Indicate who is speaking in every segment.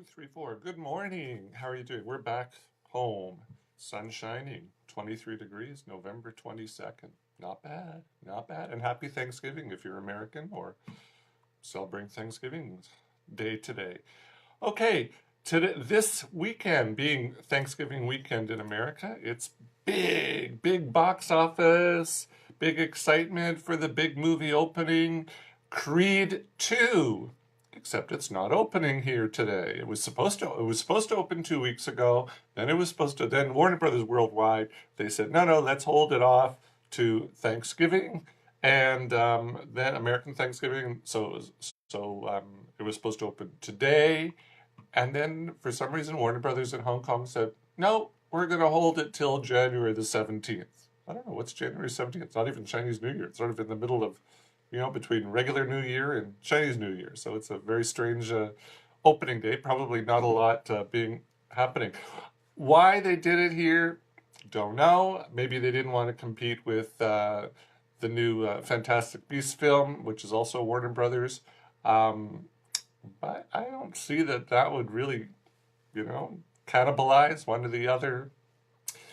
Speaker 1: Three, four. Good morning. How are you doing? We're back home. Sun shining, 23 degrees, November 22nd. Not bad, not bad. And happy Thanksgiving if you're American or celebrating Thanksgiving Day today. Okay, today, this weekend being Thanksgiving weekend in America, it's big box office, big excitement for the big movie opening, Creed 2. Except it's not opening here today. It was supposed to open 2 weeks ago. Then Warner Brothers Worldwide, they said, no, let's hold it off to Thanksgiving and then American Thanksgiving. It was supposed to open today. And then for some reason, Warner Brothers in Hong Kong said, no, we're going to hold it till January the 17th. I don't know, what's January 17th? It's not even Chinese New Year. It's sort of in the middle of, between regular New Year and Chinese New Year. So it's a very strange opening day. Probably not a lot being happening. Why they did it here, don't know. Maybe they didn't want to compete with the new Fantastic Beasts film, which is also Warner Brothers. But I don't see that would really, cannibalize one to the other.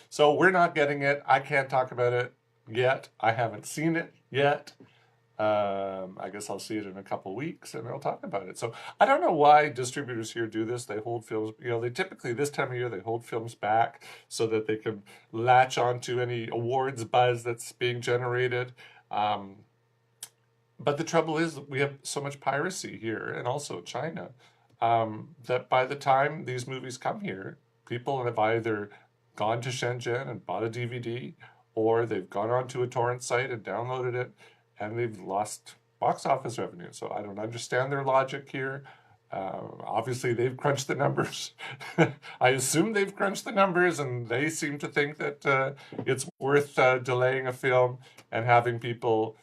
Speaker 1: So we're not getting it. I can't talk about it yet. I haven't seen it yet. I guess I'll see it in a couple weeks and I'll talk about it. So I don't know why distributors here do this. They hold films, they typically this time of year, they hold films back so that they can latch onto any awards buzz that's being generated. But the trouble is we have so much piracy here and also China that by the time these movies come here, people have either gone to Shenzhen and bought a DVD or they've gone onto a torrent site and downloaded it and they've lost box office revenue. So I don't understand their logic here. Obviously, they've crunched the numbers. I assume they've crunched the numbers, and they seem to think that it's worth delaying a film and having people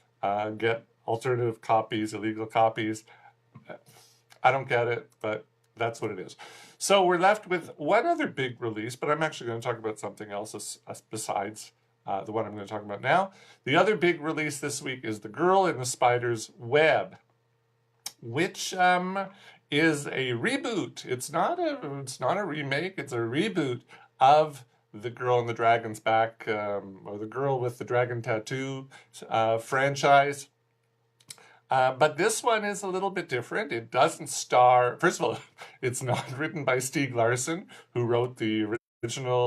Speaker 1: get alternative copies, illegal copies. I don't get it, but that's what it is. So we're left with one other big release, but I'm actually going to talk about something else besides the one I'm going to talk about now. The other big release this week is The Girl in the Spider's Web, which is a reboot. It's not a remake. It's a reboot of The Girl in the Dragon's Back, or The Girl with the Dragon Tattoo franchise. But this one is a little bit different. It doesn't star, first of all, it's not written by Stieg Larsson, who wrote the original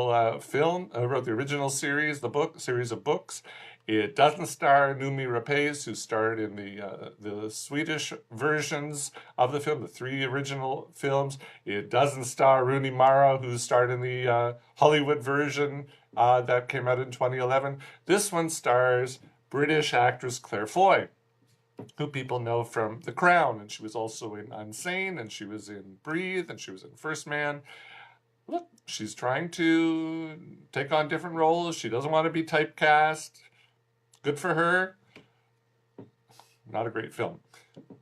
Speaker 1: wrote the original series, series of books. It doesn't star Noomi Rapace, who starred in the Swedish versions of the film, the 3 original films. It doesn't star Rooney Mara, who starred in the Hollywood version that came out in 2011. This one stars British actress Claire Foy, who people know from The Crown, and she was also in Unsane, and she was in Breathe, and she was in First Man. Look, she's trying to take on different roles. She doesn't want to be typecast. Good for her. Not a great film.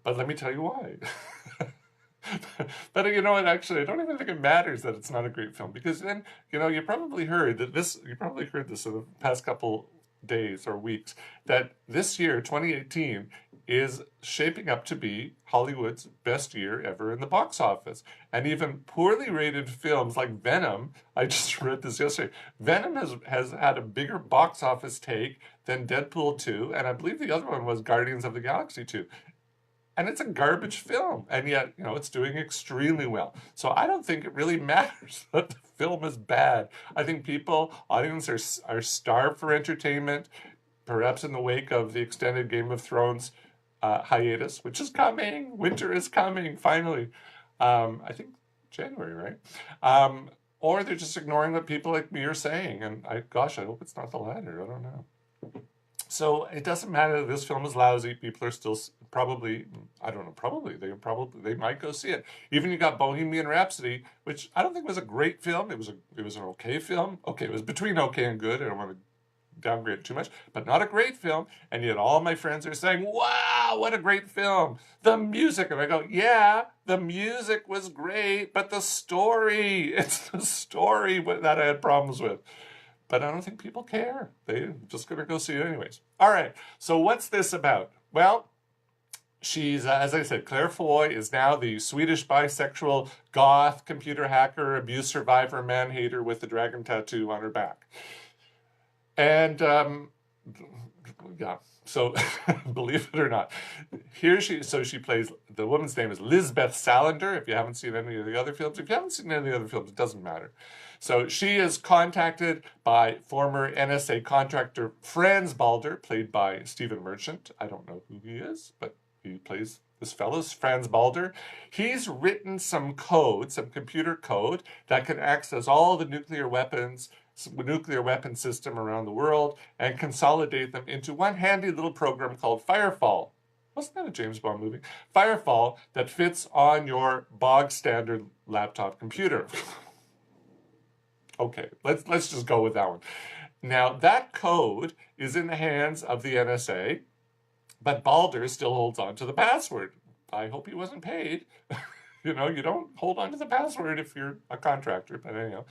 Speaker 1: But let me tell you why. But you know what, actually, I don't even think it matters that it's not a great film, because then, you probably heard this in the past couple days or weeks, that this year, 2018, is shaping up to be Hollywood's best year ever in the box office. And even poorly rated films like Venom, I just read this yesterday, Venom has had a bigger box office take than Deadpool 2, and I believe the other one was Guardians of the Galaxy 2. And it's a garbage film, and yet, it's doing extremely well. So I don't think it really matters that the film is bad. I think audiences are starved for entertainment, perhaps in the wake of the extended Game of Thrones hiatus, which is coming. Winter is coming, finally. I think January, right? Or they're just ignoring what people like me are saying. And I hope it's not the latter. I don't know. So it doesn't matter that this film is lousy. People are still probably, I don't know, they might go see it. Even you got Bohemian Rhapsody, which I don't think was a great film. It was an okay film. Okay, it was between okay and good. I don't want to downgrade it too much, but not a great film. And yet all my friends are saying, wow, what a great film. The music. And I go, yeah, the music was great, but the story, it's the story that I had problems with. But I don't think people care. They're just going to go see it anyways. All right, so what's this about? Well, She's, as I said, Claire Foy is now the Swedish bisexual goth computer hacker, abuse survivor, man hater with the dragon tattoo on her back. And yeah, so believe it or not, she plays, the woman's name is Lisbeth Salander. If you haven't seen any of the other films, if you haven't seen any of the other films, it doesn't matter. So she is contacted by former NSA contractor Franz Balder, played by Stephen Merchant. I don't know who he is, but he plays this fellow's Franz Balder. He's written some code, some computer code that can access all the nuclear weapon system around the world and consolidate them into one handy little program called Firefall. Wasn't that a James Bond movie? Firefall that fits on your bog standard laptop computer. Okay, let's just go with that one. Now, that code is in the hands of the NSA, but Balder still holds on to the password. I hope he wasn't paid. You know, you don't hold on to the password if you're a contractor, but anyhow.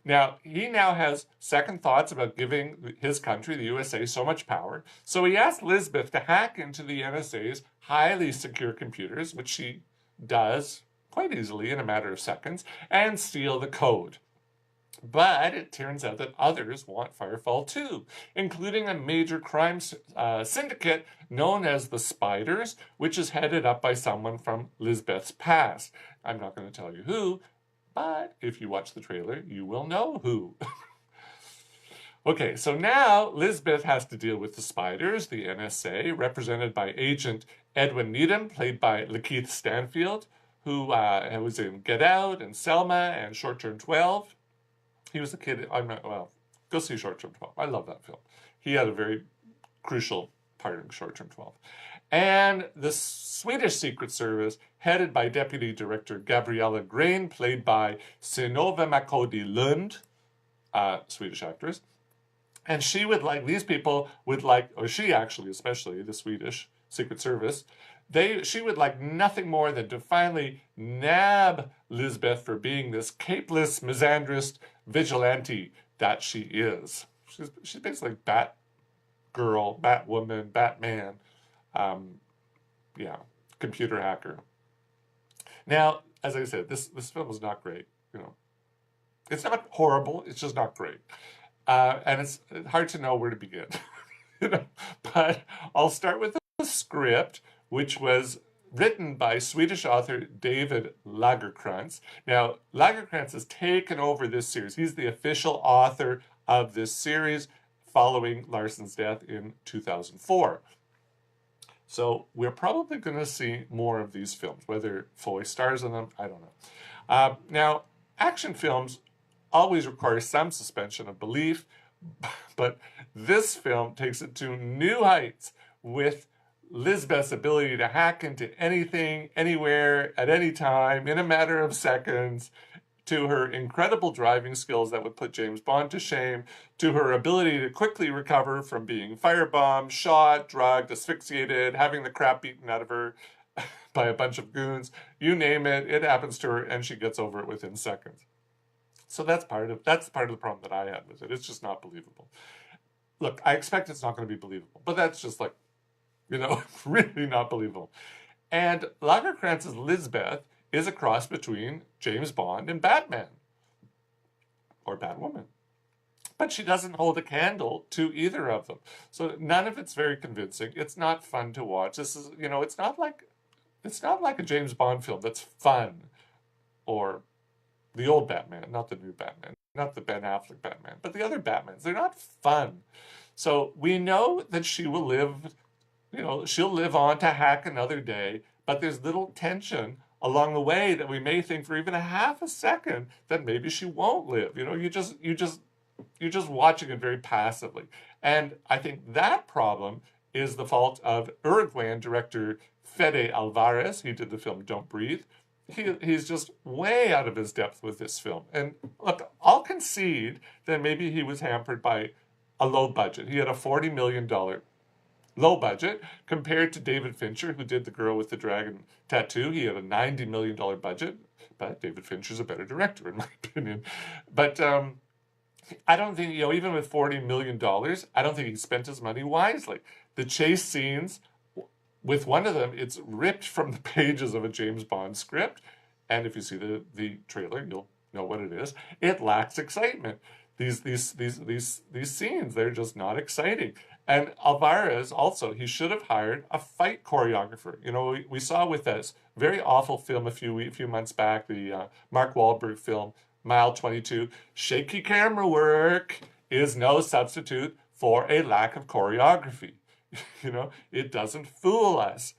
Speaker 1: Now, he now has second thoughts about giving his country, the USA, so much power. So he asked Lisbeth to hack into the NSA's highly secure computers, which she does quite easily in a matter of seconds, and steal the code. But it turns out that others want Firefall too, including a major crime syndicate known as the Spiders, which is headed up by someone from Lisbeth's past. I'm not going to tell you who, but if you watch the trailer, you will know who. Okay, so now Lisbeth has to deal with the Spiders, the NSA, represented by Agent Edwin Needham, played by Lakeith Stanfield, who was in Get Out and Selma and Short Term 12. He was the kid, go see Short Term 12. I love that film. He had a very crucial part in Short Term 12. And the Swedish Secret Service, headed by Deputy Director Gabriella Grain, played by Synnöve Makodi Lund, Swedish actress. And she would like, these people would like, or she actually, especially the Swedish Secret Service, she would like nothing more than to finally nab Lisbeth for being this capeless, misandrist vigilante that she is. She's basically Batgirl, Batwoman, Batman, computer hacker. Now, as I said, this film is not great. You know, it's not horrible. It's just not great, and it's hard to know where to begin. You know, but I'll start with the script, which was written by Swedish author David Lagerkrantz. Now, Lagerkrantz has taken over this series. He's the official author of this series following Larsen's death in 2004. So we're probably going to see more of these films. Whether Foy stars in them, I don't know. Now, action films always require some suspension of belief, but this film takes it to new heights with Lisbeth's ability to hack into anything, anywhere, at any time, in a matter of seconds, to her incredible driving skills that would put James Bond to shame, to her ability to quickly recover from being firebombed, shot, drugged, asphyxiated, having the crap beaten out of her by a bunch of goons. You name it, it happens to her, and she gets over it within seconds. So that's part of the problem that I had with it. It's just not believable. Look, I expect it's not going to be believable, but that's just like, you know, really not believable. And Lagerkrantz's Lisbeth is a cross between James Bond and Batman. Or Batwoman. But she doesn't hold a candle to either of them. So none of it's very convincing. It's not fun to watch. This is, you know, it's not like a James Bond film that's fun. Or the old Batman, not the new Batman. Not the Ben Affleck Batman. But the other Batmans, they're not fun. So we know that she will live, you know, she'll live on to hack another day, but there's little tension along the way that we may think for even a half a second that maybe she won't live. You know, you're just watching it very passively. And I think that problem is the fault of Uruguayan director Fede Alvarez. He did the film Don't Breathe. He's just way out of his depth with this film. And look, I'll concede that maybe he was hampered by a low budget. He had a $40 million low budget compared to David Fincher, who did The Girl with the Dragon Tattoo. He had a $90 million budget, but David Fincher's a better director, in my opinion. But I don't think, you know, even with $40 million, I don't think he spent his money wisely. The chase scenes with one of them, it's ripped from the pages of a James Bond script. And if you see the trailer, you'll know what it is. It lacks excitement. These scenes, they're just not exciting. And Alvarez also, he should have hired a fight choreographer. You know, we saw with this very awful film a few months back, the Mark Wahlberg film, Mile 22. Shaky camera work is no substitute for a lack of choreography. You know, it doesn't fool us.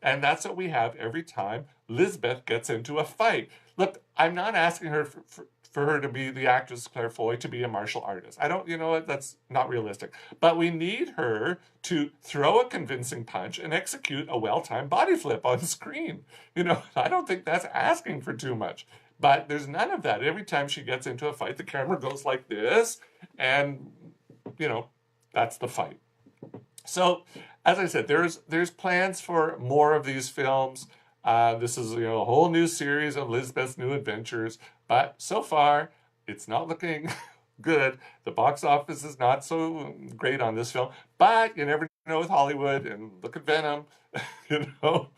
Speaker 1: And that's what we have every time Lisbeth gets into a fight. Look, I'm not asking her for her to be the actress Claire Foy, to be a martial artist. I don't, you know what, that's not realistic. But we need her to throw a convincing punch and execute a well-timed body flip on screen. You know, I don't think that's asking for too much. But there's none of that. Every time she gets into a fight, the camera goes like this, and, you know, that's the fight. So, as I said, there's plans for more of these films. This is, you know, a whole new series of Lisbeth's New Adventures, but so far it's not looking good. The box office is not so great on this film, but you never know with Hollywood, and look at Venom, you know.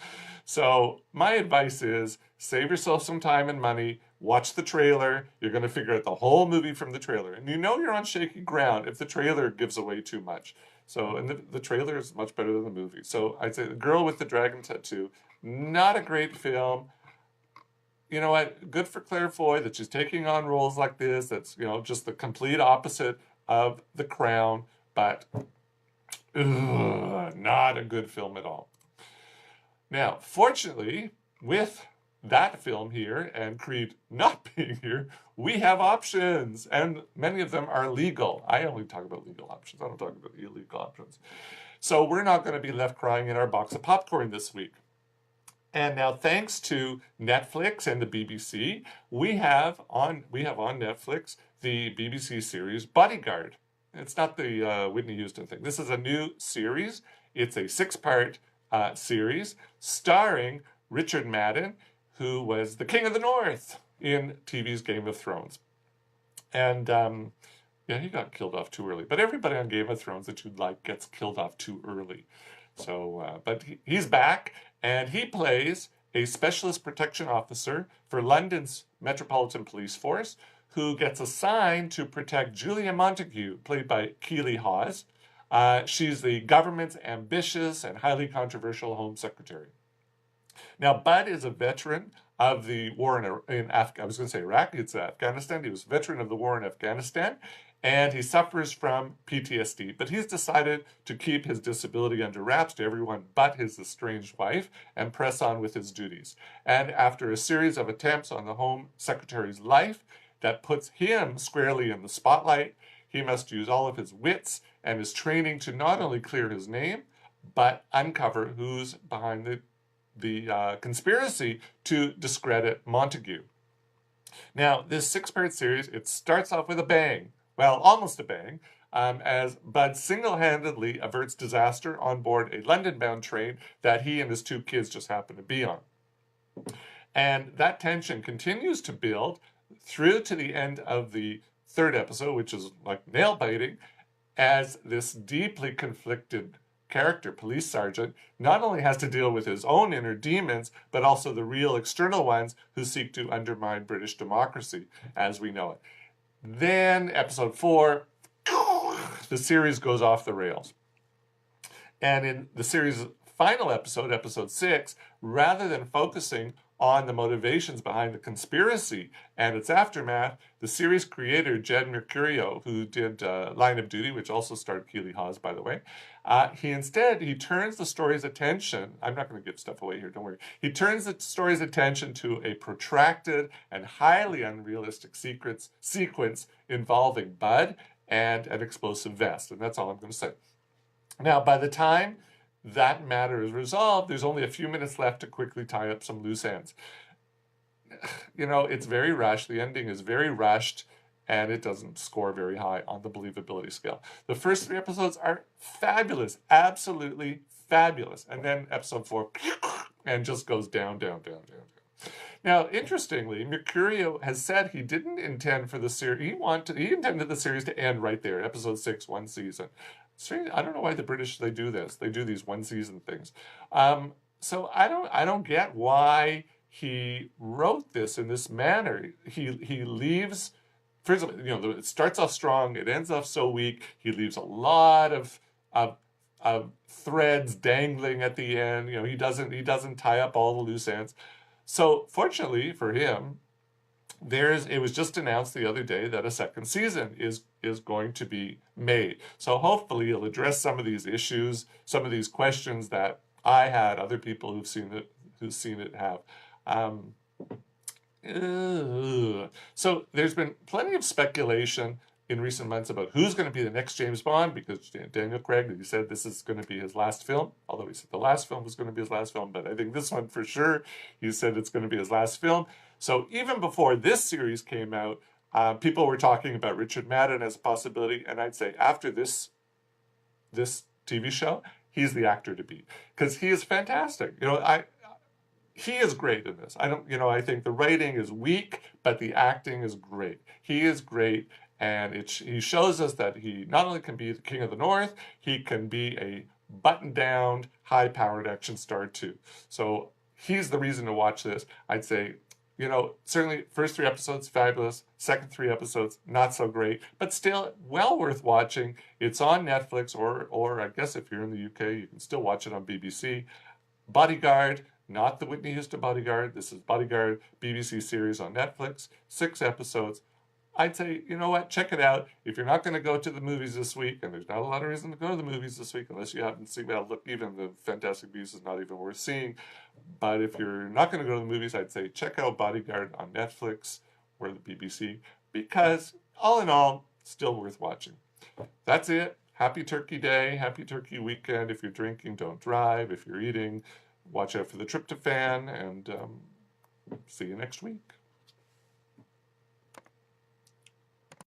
Speaker 1: So my advice is save yourself some time and money. Watch the trailer. You're going to figure out the whole movie from the trailer, and you know you're on shaky ground if the trailer gives away too much. So, and the trailer is much better than the movie. So I'd say The Girl with the Dragon Tattoo, not a great film. You know what? Good for Claire Foy that she's taking on roles like this. That's, you know, just the complete opposite of The Crown, but not a good film at all. Now, fortunately, with that film here and Creed not being here, we have options, and many of them are legal. I only talk about legal options. I don't talk about illegal options. So we're not going to be left crying in our box of popcorn this week. And now, thanks to Netflix and the BBC, we have on Netflix the BBC series Bodyguard. It's not the Whitney Houston thing. This is a new series. It's a 6-part series starring Richard Madden, who was the King of the North in TV's Game of Thrones. And yeah, he got killed off too early. But everybody on Game of Thrones that you like gets killed off too early. So, but he's back, and he plays a specialist protection officer for London's Metropolitan Police Force, who gets assigned to protect Julia Montague, played by Keely Hawes. She's the government's ambitious and highly controversial Home Secretary. Now, Bud is a veteran of the war in Iraq. It's Afghanistan. He was a veteran of the war in Afghanistan, and he suffers from PTSD. But he's decided to keep his disability under wraps to everyone but his estranged wife and press on with his duties. And after a series of attempts on the Home Secretary's life that puts him squarely in the spotlight, he must use all of his wits and his training to not only clear his name, but uncover who's behind the conspiracy to discredit Montague. Now, this 6-part series, it starts off with a bang. Well, almost a bang, as Bud single-handedly averts disaster on board a London-bound train that he and his 2 kids just happen to be on. And that tension continues to build through to the end of the 3rd episode, which is like nail-biting, as this deeply conflicted character, police sergeant, not only has to deal with his own inner demons, but also the real external ones who seek to undermine British democracy as we know it. Then, episode 4, the series goes off the rails. And in the series' final episode, episode 6, rather than focusing on the motivations behind the conspiracy and its aftermath, the series creator, Jed Mercurio, who did Line of Duty, which also starred Keely Hawes, by the way, he turns the story's attention, I'm not going to give stuff away here, don't worry, he turns the story's attention to a protracted and highly unrealistic sequence involving Bud and an explosive vest, and that's all I'm going to say. Now, by the time that matter is resolved, there's only a few minutes left to quickly tie up some loose ends. You know, it's very rushed. The ending is very rushed, and it doesn't score very high on the believability scale. The first 3 episodes are fabulous, absolutely fabulous. And then episode 4, and just goes down, down, down, down, down. Now, interestingly, Mercurio has said he didn't intend for the series, he intended the series to end right there, episode 6, 1 season. Strange. I don't know why the British they do this. They do these one season things. So I don't get why he wrote this in this manner. He leaves. First of all, it starts off strong. It ends off so weak. He leaves a lot of threads dangling at the end. He doesn't tie up all the loose ends. So fortunately for him, it was just announced the other day that a second season is going to be made. So hopefully it'll address some of these issues, some of these questions that I had, other people who've seen it have. Um, so there's been plenty of speculation in recent months about who's going to be the next James Bond, because Daniel Craig, he said this is going to be his last film, although he said the last film was going to be his last film, but I think this one for sure, he said it's going to be his last film. So even before this series came out, people were talking about Richard Madden as a possibility, and I'd say after this TV show, he's the actor to beat, because he is fantastic. He is great in this. I think the writing is weak, but the acting is great. He is great, and he shows us that he not only can be the King of the North, he can be a button-down, high-powered action star too. So he's the reason to watch this. I'd say, certainly first 3 episodes, fabulous. Second 3 episodes, not so great, but still well worth watching. It's on Netflix, or I guess if you're in the UK, you can still watch it on BBC. Bodyguard, not the Whitney Houston Bodyguard. This is Bodyguard, BBC series on Netflix, 6 episodes. I'd say, you know what, check it out. If you're not going to go to the movies this week, and there's not a lot of reason to go to the movies this week unless you haven't seen, well, look, even the Fantastic Beasts is not even worth seeing. But if you're not going to go to the movies, I'd say check out Bodyguard on Netflix or the BBC, because all in all, still worth watching. That's it. Happy Turkey Day. Happy Turkey weekend. If you're drinking, don't drive. If you're eating, watch out for the tryptophan, and see you next week.